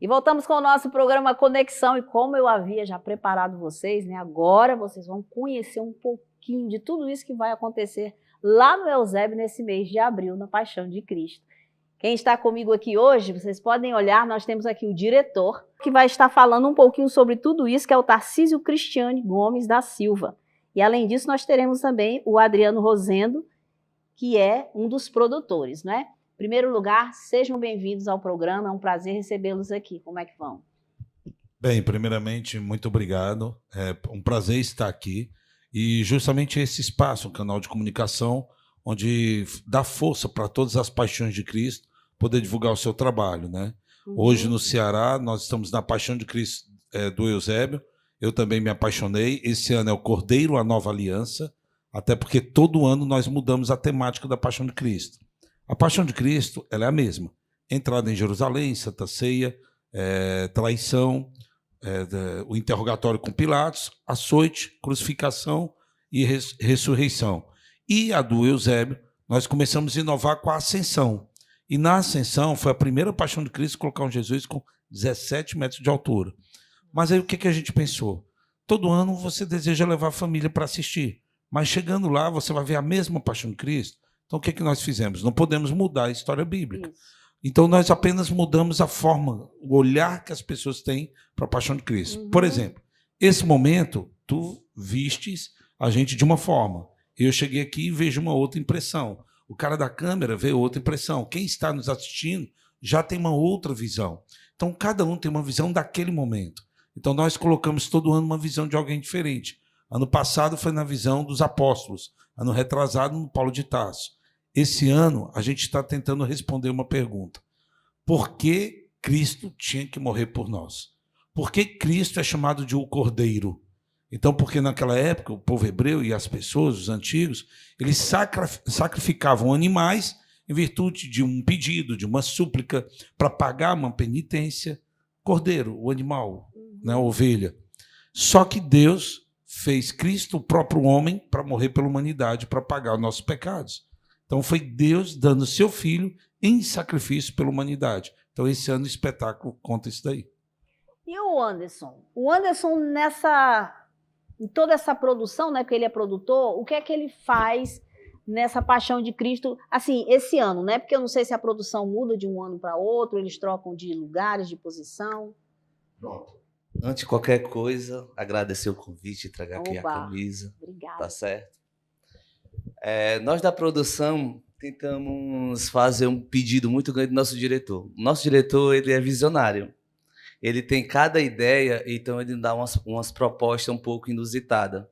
E voltamos com o nosso programa Conexão, e como eu havia já preparado vocês, né, agora vocês vão conhecer um pouquinho de tudo isso que vai acontecer lá no Eusébio nesse mês de abril, na Paixão de Cristo. Quem está comigo aqui hoje, vocês podem olhar, nós temos aqui o diretor, que vai estar falando um pouquinho sobre tudo isso, que é o Tarcísio Cristiane Gomes da Silva. E além disso, nós teremos também o Adriano Rosendo, que é um dos produtores, né? Em primeiro lugar, sejam bem-vindos ao programa, é um prazer recebê-los aqui. Como é que vão? Bem, primeiramente, muito obrigado. É um prazer estar aqui. E justamente esse espaço, um canal de comunicação, onde dá força para todas as paixões de Cristo, poder divulgar o seu trabalho, né? Hoje, no Ceará, nós estamos na Paixão de Cristo do Eusébio. Eu também me apaixonei. Esse ano é o Cordeiro, a Nova Aliança, até porque todo ano nós mudamos a temática da Paixão de Cristo. A Paixão de Cristo, ela é a mesma. Entrada em Jerusalém, Santa Ceia, traição, o interrogatório com Pilatos, açoite, crucificação e ressurreição. E a do Eusébio, nós começamos a inovar com a Ascensão. E na Ascensão foi a primeira Paixão de Cristo colocar um Jesus com 17 metros de altura. Mas aí o que a gente pensou? Todo ano você deseja levar a família para assistir, mas chegando lá você vai ver a mesma Paixão de Cristo. Então o que nós fizemos? Não podemos mudar a história bíblica. Isso. Então nós apenas mudamos a forma, o olhar que as pessoas têm para a Paixão de Cristo. Por exemplo, esse momento tu vistes a gente de uma forma. Eu cheguei aqui e vejo uma outra impressão. O cara da câmera vê outra impressão. Quem está nos assistindo já tem uma outra visão. Então, cada um tem uma visão daquele momento. Então, nós colocamos todo ano uma visão de alguém diferente. Ano passado foi na visão dos apóstolos. Ano retrasado, no Paulo de Tarso. Esse ano, a gente está tentando responder uma pergunta. Por que Cristo tinha que morrer por nós? Por que Cristo é chamado de o Cordeiro? Então, porque naquela época, o povo hebreu e as pessoas, os antigos, eles sacrificavam animais em virtude de um pedido, de uma súplica, para pagar uma penitência. Cordeiro, o animal, né, a ovelha. Só que Deus fez Cristo, o próprio homem, para morrer pela humanidade, para pagar os nossos pecados. Então, foi Deus dando seu filho em sacrifício pela humanidade. Então, esse ano o espetáculo conta isso daí. E o Anderson? O Anderson, em toda essa produção, né, porque ele é produtor, o que é que ele faz nessa Paixão de Cristo, assim, esse ano, né? Porque eu não sei se a produção muda de um ano para outro, eles trocam de lugares, de posição. Pronto. Antes de qualquer coisa, agradecer o convite, entregar aqui a camisa. Obrigada. Tá certo? Nós da produção tentamos fazer um pedido muito grande do nosso diretor. O nosso diretor, ele é visionário. Ele tem cada ideia, então ele dá umas propostas um pouco inusitadas.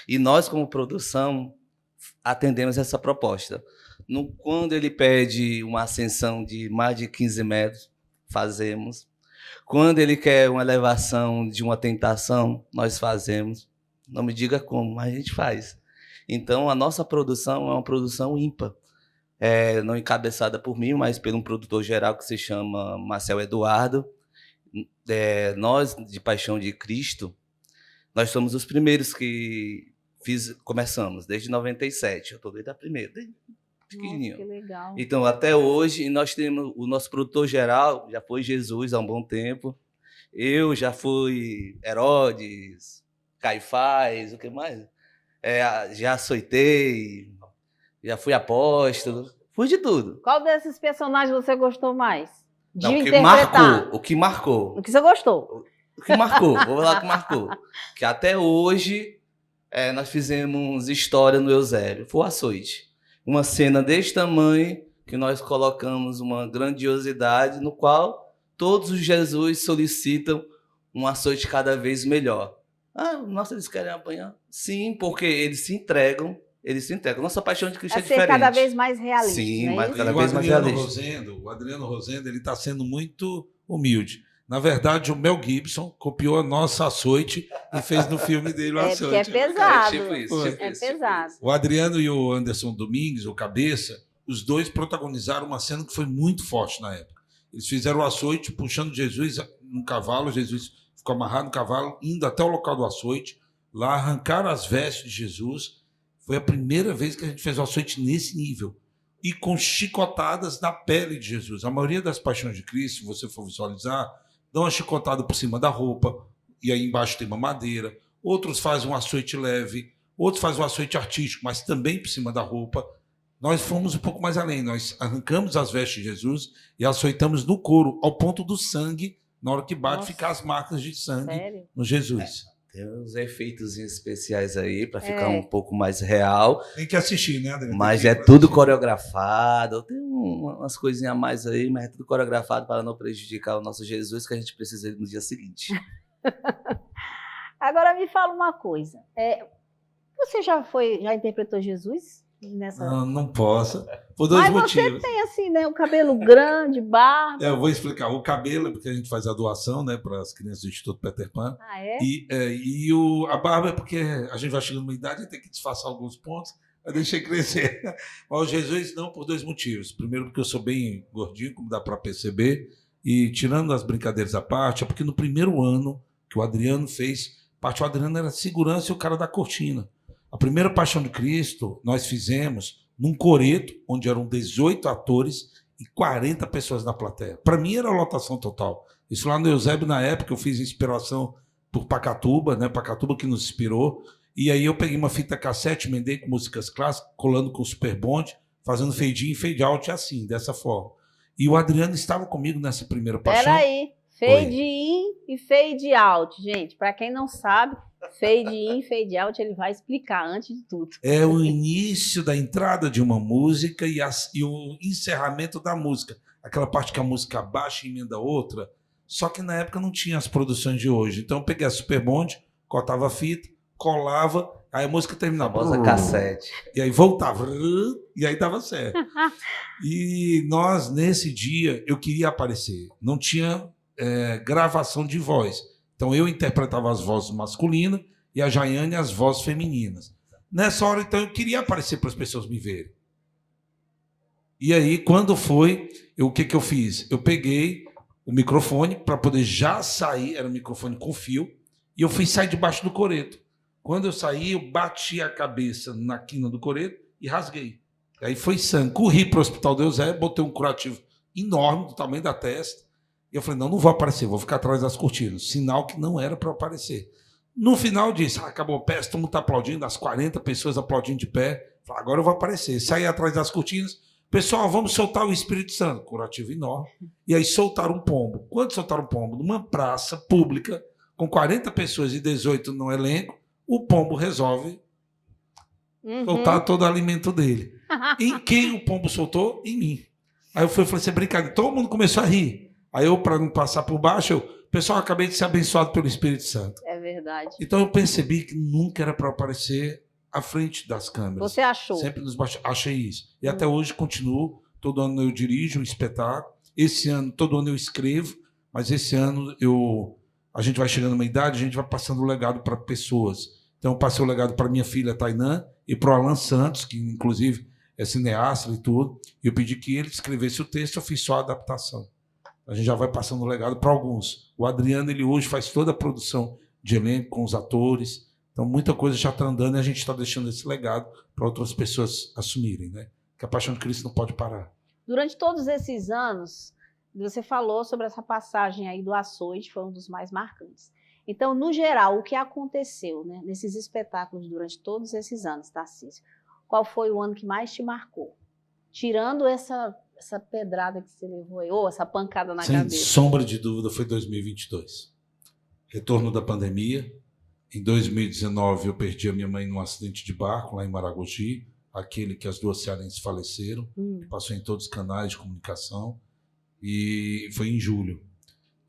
E nós, como produção, atendemos essa proposta. Quando ele pede uma ascensão de mais de 15 metros, fazemos. Quando ele quer uma elevação de uma tentação, nós fazemos. Não me diga como, mas a gente faz. Então, a nossa produção é uma produção ímpar. Não encabeçada por mim, mas por um produtor geral que se chama Marcel Eduardo. Nós, de Paixão de Cristo, nós somos os primeiros que começamos, desde 97. Eu estou desde a primeira, desde pequenininho. Nossa, que legal. Então, até hoje, nós temos o nosso produtor geral, já foi Jesus há um bom tempo. Eu já fui Herodes, Caifás, o que mais? Já açoitei, já fui apóstolo, fui de tudo. Qual desses personagens você gostou mais? Não, o que marcou. O que você gostou? O que marcou, vou falar o que marcou. Que até hoje nós fizemos história no Eusébio. Foi o açoite. Uma cena desse tamanho que nós colocamos uma grandiosidade no qual todos os Jesus solicitam um açoite cada vez melhor. Nossa, eles querem apanhar? Sim, porque eles se entregam. Nossa Paixão de Cristo é diferente. Cada vez mais realista. Sim, mas cada vez mais realista. O Adriano Rosendo, ele está sendo muito humilde. Na verdade, o Mel Gibson copiou a nossa açoite e fez no filme dele o açoite. É pesado. Tipo isso. Pesado. O Adriano e o Anderson Domingues, o Cabeça, os dois protagonizaram uma cena que foi muito forte na época. Eles fizeram o açoite puxando Jesus no cavalo, Jesus ficou amarrado no cavalo, indo até o local do açoite, lá arrancaram as vestes de Jesus. Foi a primeira vez que a gente fez o açoite nesse nível. E com chicotadas na pele de Jesus. A maioria das Paixões de Cristo, se você for visualizar, dão uma chicotada por cima da roupa, e aí embaixo tem uma madeira. Outros fazem um açoite leve, outros fazem um açoite artístico, mas também por cima da roupa. Nós fomos um pouco mais além, nós arrancamos as vestes de Jesus e açoitamos no couro, ao ponto do sangue, na hora que bate, ficar as marcas de sangue no Jesus. Tem uns efeitos especiais aí para ficar um pouco mais real. Tem que assistir, né, Adriano? Mas é tudo coreografado. Tem umas coisinhas a mais aí, mas é tudo coreografado para não prejudicar o nosso Jesus, que a gente precisa no dia seguinte. Agora me fala uma coisa. Você já interpretou Jesus? Não posso. Por dois motivos. Mas você tem assim, né? O cabelo grande, barba. Eu vou explicar. O cabelo é porque a gente faz a doação, né, para as crianças do Instituto Peter Pan. Ah, é? E a barba é porque a gente vai chegando numa idade e tem que disfarçar alguns pontos. Eu deixei crescer. Mas o Jesus não, por dois motivos. Primeiro, porque eu sou bem gordinho, como dá para perceber. E tirando as brincadeiras à parte, é porque no primeiro ano que o Adriano fez, o Adriano era segurança e o cara da cortina. A primeira Paixão de Cristo nós fizemos num coreto, onde eram 18 atores e 40 pessoas na plateia. Para mim era lotação total. Isso lá no Eusébio, na época, eu fiz inspiração por Pacatuba, né? Pacatuba que nos inspirou. E aí eu peguei uma fita cassete, emendei com músicas clássicas, colando com o Super Bond, fazendo fade in e fade out assim, dessa forma. E o Adriano estava comigo nessa primeira Paixão. Peraí, fade in e fade out. Gente, para quem não sabe, fade in, fade out, ele vai explicar antes de tudo. É o início da entrada de uma música e o encerramento da música. Aquela parte que a música baixa e emenda outra. Só que na época não tinha as produções de hoje. Então eu peguei a Super Bond, cortava a fita, colava, aí a música terminava. Famosa cassete. E aí voltava. E aí dava certo. E nós, nesse dia, eu queria aparecer. Não tinha gravação de voz. Então eu interpretava as vozes masculinas e a Jaiane as vozes femininas. Nessa hora, então, eu queria aparecer para as pessoas me verem. E aí, quando foi, o que eu fiz? Eu peguei o microfone para poder já sair, era um microfone com fio, e eu fui sair debaixo do coreto. Quando eu saí, eu bati a cabeça na quina do coreto e rasguei. Aí foi sangue. Corri para o Hospital do Eusébio, botei um curativo enorme, do tamanho da testa. E eu falei, não vou aparecer, vou ficar atrás das cortinas. Sinal que não era para aparecer. No final disse, acabou a peça, todo mundo está aplaudindo, as 40 pessoas aplaudindo de pé. Falei, agora eu vou aparecer. Saí atrás das cortinas. Pessoal, vamos soltar o Espírito Santo. Curativo enorme. E aí soltaram um pombo. Quando soltaram um pombo? Numa praça pública, com 40 pessoas e 18 no elenco, o pombo resolve soltar todo o alimento dele. Em quem o pombo soltou? Em mim. Aí eu falei, você brincadeira. Todo mundo começou a rir. Aí eu, para não passar por baixo, pessoal, acabei de ser abençoado pelo Espírito Santo. É verdade. Então eu percebi que nunca era para aparecer à frente das câmeras. Você achou? Sempre nos baixos. Achei isso. E até hoje continuo. Todo ano eu dirijo um espetáculo. Esse ano, todo ano eu escrevo. Mas esse ano a gente vai chegando numa idade, a gente vai passando o legado para pessoas. Então eu passei o legado para minha filha Tainã e para o Alan Santos, que inclusive é cineasta e tudo. E eu pedi que ele escrevesse o texto, eu fiz só a adaptação. A gente já vai passando o legado para alguns. O Adriano, ele hoje faz toda a produção de elenco com os atores. Então, muita coisa já está andando e a gente está deixando esse legado para outras pessoas assumirem, né? Que a Paixão de Cristo não pode parar. Durante todos esses anos, você falou sobre essa passagem aí do açoite, foi um dos mais marcantes. Então, no geral, o que aconteceu, né, nesses espetáculos durante todos esses anos, Tarcísio? Qual foi o ano que mais te marcou? Tirando essa pedrada que você levou aí, ou essa pancada na cabeça. Sem sombra de dúvida, foi 2022. Retorno da pandemia. Em 2019, eu perdi a minha mãe num acidente de barco lá em Maragogi, aquele que as duas cearenses faleceram, que passou em todos os canais de comunicação, e foi em julho.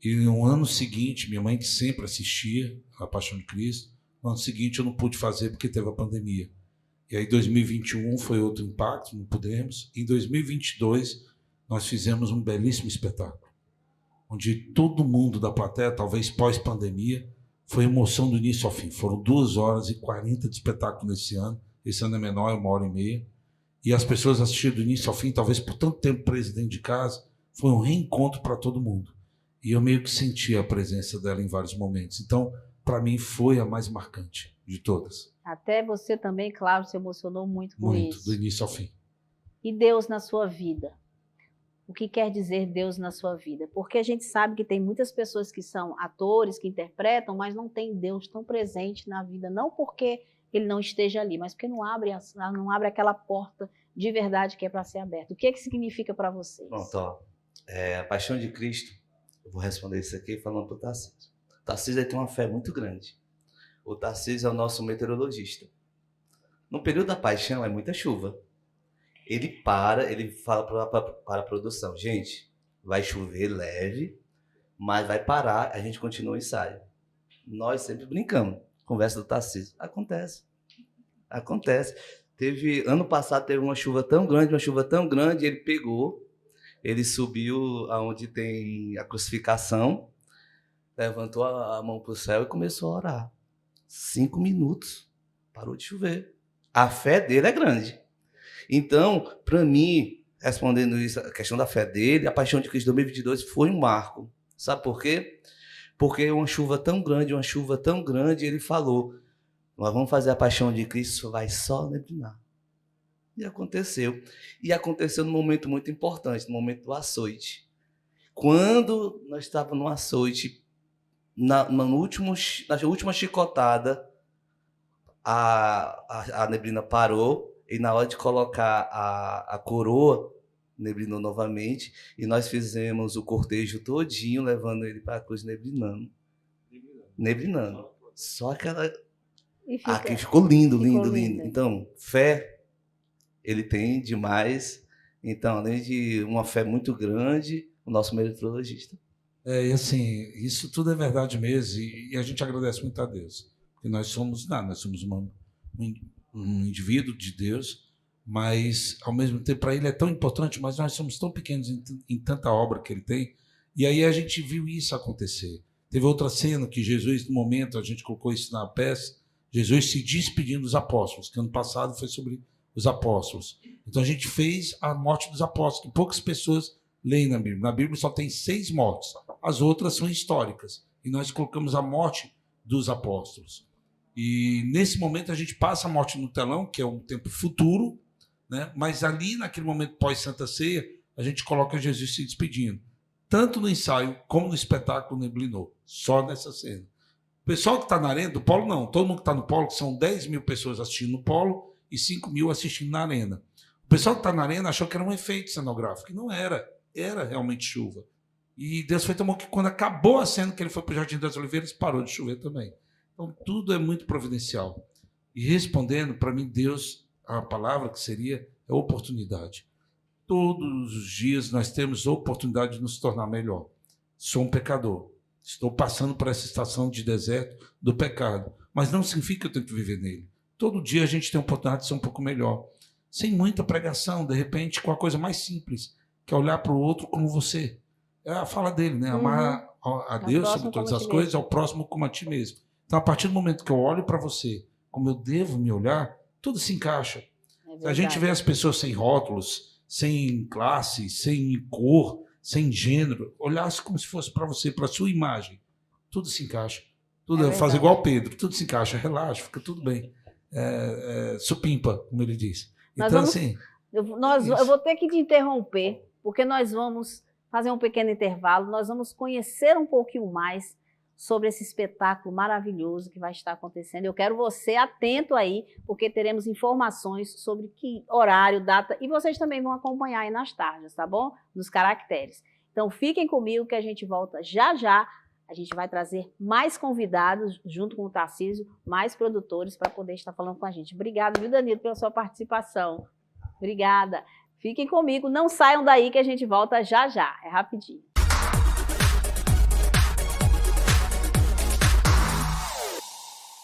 E no ano seguinte, minha mãe, que sempre assistia a Paixão de Cristo, no ano seguinte eu não pude fazer porque teve a pandemia. E aí 2021 foi outro impacto, não pudemos. Em 2022, nós fizemos um belíssimo espetáculo, onde todo mundo da plateia, talvez pós-pandemia, foi emoção do início ao fim. Foram 2 horas e 40 de espetáculo nesse ano. Esse ano é menor, é 1h30. E as pessoas assistiram do início ao fim, talvez por tanto tempo preso dentro de casa, foi um reencontro para todo mundo. E eu meio que senti a presença dela em vários momentos. Então, para mim, foi a mais marcante de todas. Até você também, claro, se emocionou muito com isso. Muito, do início ao fim. E Deus na sua vida? o que quer dizer Deus na sua vida. Porque a gente sabe que tem muitas pessoas que são atores, que interpretam, mas não tem Deus tão presente na vida, não porque ele não esteja ali, mas porque não abre aquela porta de verdade que é para ser aberta. O que significa para vocês? Pronto, ó. A paixão de Cristo, eu vou responder isso aqui falando para o Tarcísio. O Tarcísio tem uma fé muito grande. O Tarcísio é o nosso meteorologista. No período da paixão é muita chuva. Ele fala para a produção, gente, vai chover leve, mas vai parar, a gente continua o ensaio. Nós sempre brincamos, conversa do Tarcísio. Acontece. Ano passado teve uma chuva tão grande, ele subiu aonde tem a crucificação, levantou a mão para o céu e começou a orar. 5 minutos, parou de chover. A fé dele é grande. Então, para mim, respondendo isso, a questão da fé dele, a Paixão de Cristo 2022 foi um marco. Sabe por quê? Porque uma chuva tão grande, ele falou, nós vamos fazer a Paixão de Cristo, vai só neblinar. E aconteceu. E aconteceu num momento muito importante, no momento do açoite. Quando nós estávamos no açoite, na última chicotada, a neblina parou, e na hora de colocar a coroa, neblinou novamente, e nós fizemos o cortejo todinho, levando ele para a cruz neblinando. Só aquela... Aqui ficou lindo. Então, fé, ele tem demais. Então, além de uma fé muito grande, o nosso meteorologista. E assim, isso tudo é verdade mesmo, e a gente agradece muito a Deus. Porque nós somos um indivíduo de Deus, mas ao mesmo tempo para ele é tão importante, mas nós somos tão pequenos em tanta obra que ele tem, e aí a gente viu isso acontecer. Teve outra cena que Jesus, no momento, a gente colocou isso na peça, Jesus se despedindo dos apóstolos, que ano passado foi sobre os apóstolos. Então a gente fez a morte dos apóstolos, que poucas pessoas leem na Bíblia. Na Bíblia só tem 6 mortes, as outras são históricas, e nós colocamos a morte dos apóstolos. E nesse momento a gente passa a morte no telão, que é um tempo futuro, né? Mas ali, naquele momento pós-Santa Ceia, a gente coloca Jesus se despedindo. Tanto no ensaio como no espetáculo neblinou, só nessa cena. O pessoal que está na arena, do Polo não, todo mundo que está no Polo, que são 10 mil pessoas assistindo no Polo e 5 mil assistindo na arena. O pessoal que está na arena achou que era um efeito cenográfico, e não era realmente chuva. E Deus foi tão bom que quando acabou a cena que ele foi para o Jardim das Oliveiras, parou de chover também. Então, tudo é muito providencial. E respondendo, para mim, Deus, a palavra que seria, é oportunidade. Todos os dias nós temos a oportunidade de nos tornar melhor. Sou um pecador. Estou passando por essa estação de deserto do pecado. Mas não significa que eu tenho que viver nele. Todo dia a gente tem a oportunidade de ser um pouco melhor. Sem muita pregação, de repente, com a coisa mais simples, que é olhar para o outro como você. É a fala dele, né? Amar a Deus sobre todas as coisas, ao próximo como a ti mesmo. Então, a partir do momento que eu olho para você, como eu devo me olhar, tudo se encaixa. Se a gente vê as pessoas sem rótulos, sem classe, sem cor, sem gênero, olhasse como se fosse para você, para a sua imagem, tudo se encaixa. Tudo faz igual Pedro, tudo se encaixa, relaxa, fica tudo bem. Supimpa, como ele diz. Então, assim... Eu vou ter que te interromper, porque nós vamos fazer um pequeno intervalo, nós vamos conhecer um pouquinho mais sobre esse espetáculo maravilhoso que vai estar acontecendo. Eu quero você atento aí, porque teremos informações sobre que horário, data, e vocês também vão acompanhar aí nas tardes, tá bom? Nos caracteres. Então fiquem comigo que a gente volta já já. A gente vai trazer mais convidados, junto com o Tarcísio, mais produtores para poder estar falando com a gente. Obrigada, viu, Danilo, pela sua participação. Obrigada. Fiquem comigo, não saiam daí que a gente volta já já. É rapidinho.